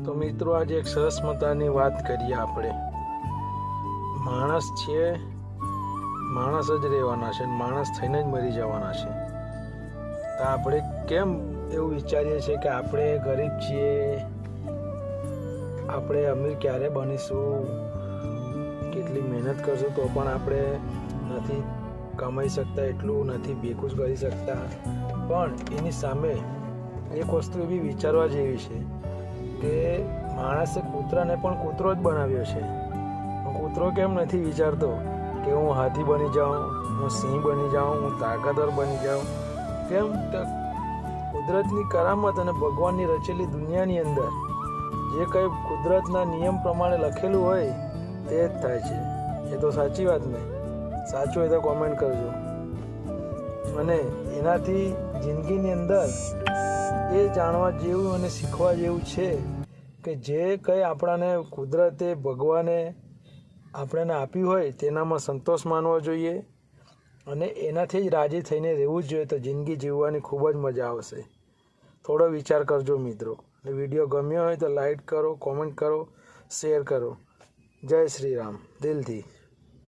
તો મિત્રો આજે એક સરસ મજાની વાત કરીએ આપણે. માણસ છે, માણસ જ રહેવાના છે, માણસ થઈને જ મરી જવાના છે. તો આપણે કેમ એવું વિચારીએ છીએ કે આપણે ગરીબ છીએ, આપણે અમીર ક્યારે બનીશું, કેટલી મહેનત કરશું તો પણ આપણે નથી કમાઈ શકતા, એટલું નથી ભેગું જ કરી શકતા. પણ એની સામે એક વસ્તુ એવી વિચારવા જેવી છે કે માણસે કૂતરાને પણ કૂતરો જ બનાવ્યો છે. કૂતરો કેમ નથી વિચારતો કે હું હાથી બની જાઉં, હું સિંહ બની જાઉં, હું તાકાતવર બની જાઉં? કેમ કે કુદરતની કરામત અને ભગવાનની રચેલી દુનિયાની અંદર જે કંઈ કુદરતના નિયમ પ્રમાણે લખેલું હોય તે જ થાય છે. એ તો સાચી વાત ને? સાચું હોય તો કોમેન્ટ કરજો. અને એનાથી જિંદગીની અંદર એ જાણવા જેવું અને શીખવા જેવું છે કે જે કંઈ આપણાને કુદરતે ભગવાને આપણને આપ્યું હોય તેનામાં સંતોષ માનવો જોઈએ અને એનાથી જ રાજી થઈને રહેવું જ જોઈએ. તો જિંદગી જીવવાની ખૂબ જ મજા આવશે. થોડો વિચાર કરજો મિત્રો. અને વિડીયો ગમ્યો હોય તો લાઈક કરો, કોમેન્ટ કરો, શેર કરો. જય શ્રી રામ દિલથી.